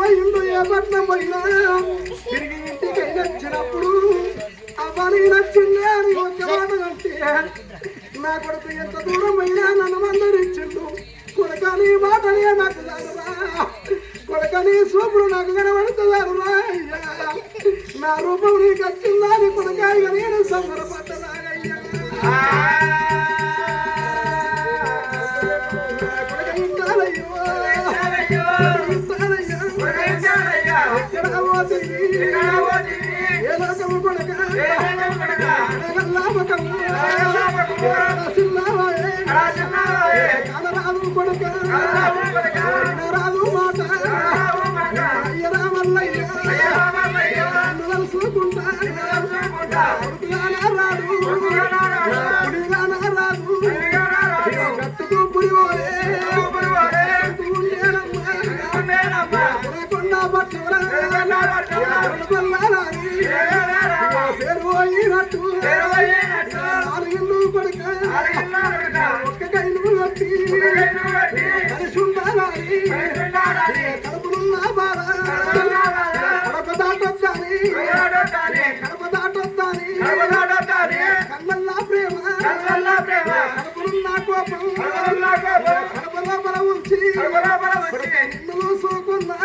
పోయిండు ఏ పట్నం పోయినా తిరిగి ఇంటికి వచ్చినప్పుడు అవ్వని నచ్చిందే అని ఒక్క మాట అంటే నా కొడుకు ఎంత దూరం అయినా నన్ను మందరించిండు కొడుకని మాటలే నాకు దారురా కొడుకని సూపుడు నాకు కనబడుతున్నారురా అయ్యా నా రూపం నీకు వచ్చిందా అని కొడుకాయ నేను సంబరపడ్డదాగయ్యా రాదు కొడుక రాదు మాట అయ్యరా మల్లయ్య చూసుకుంటా రాదు రాదు గట్టుకు పురివోలే పేరు పోయినట్టు నాలుగిల్లు కొడుక ఒక్క కైలు కట్టి కలిసి కడుపులున్న బాధ కడప దాటొద్దాని కళ్ళల్లా ప్రేమ కడుపులున్న కోపం కడపలో బల ఉంచి ఇల్లు చూసుకున్నా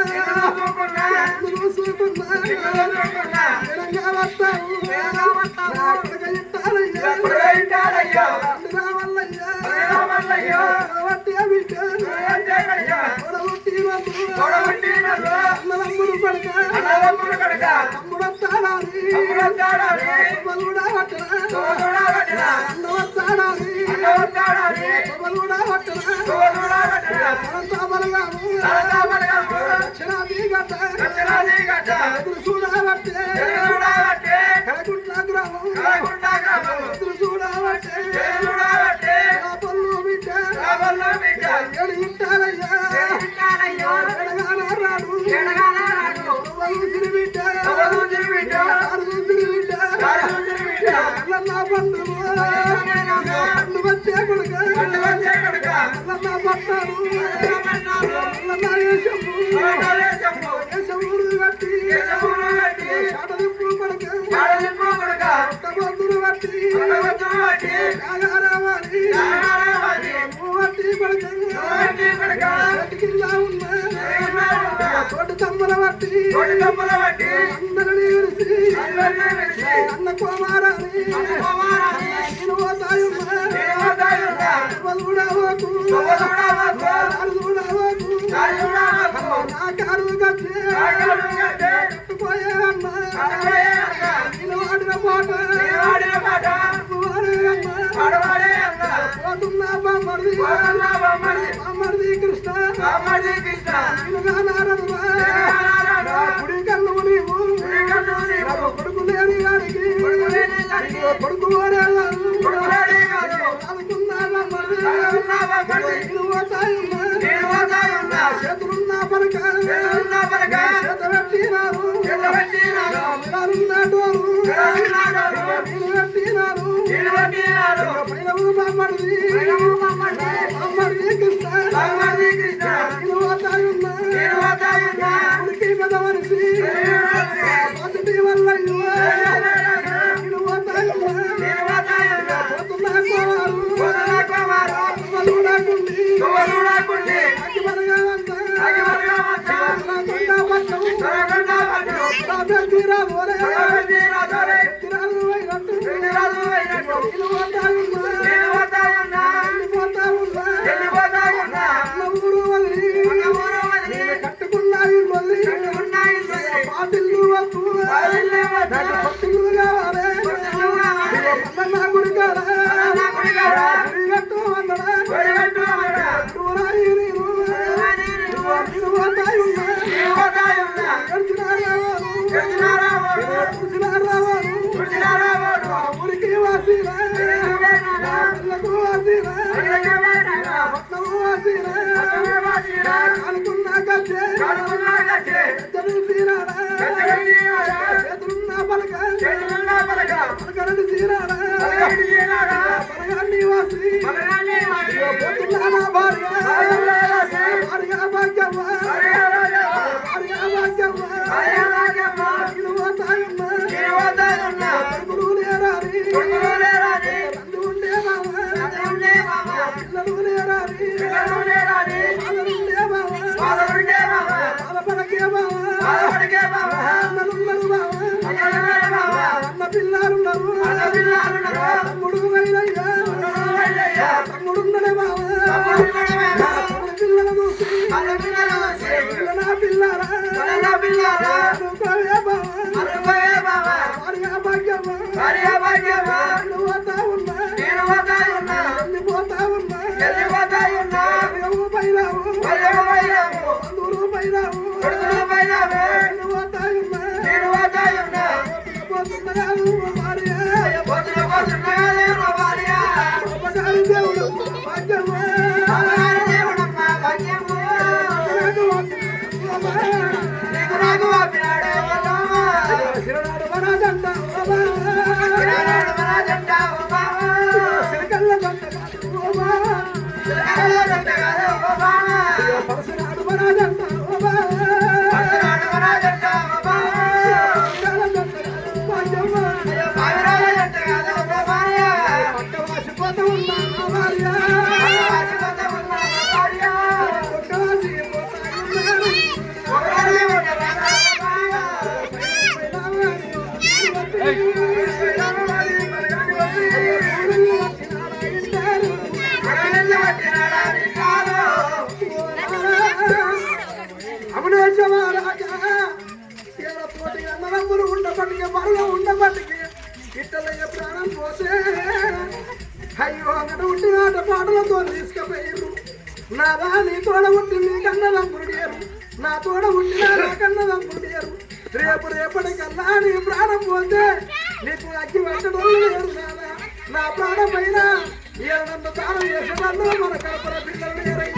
అన్న కుమారాన్ని నా కారు కట్టుపోయే అన్న నేను ఆడిన పాట పోతున్నా బామ్మడిది కృష్ణ గుడి కన్ను నీవు కొడుకు లేని గారికి కొడుకు చేతులున్నా పలక పెట్టినారు బామ్మడిది కృష్ణ ఉడికి పెద్ద మనిషి మొదటి వల్ల ఊరు వదిలి దేవుడు ఉండబట్టికి మరలో ఉండబట్టికి ఇట్టలయ్య ప్రాణం పోతే అయ్యో అక్కడ ఉండి ఆట పాటలతో తీసుకుపోయారు నాదా నీ తోడ ఉండి నీ కన్నదంపుడియారు నా తోడ ఉండినా నా కన్నదంపుడియారు రేపటికల్లా నీ ప్రాణం పోతే నీకు అగ్గి పెట్టడం లేరు నాదా నా ప్రాణం పైన ఏళ్ళంత దానం చేసేవాళ్ళు మన కడపల పిల్లలు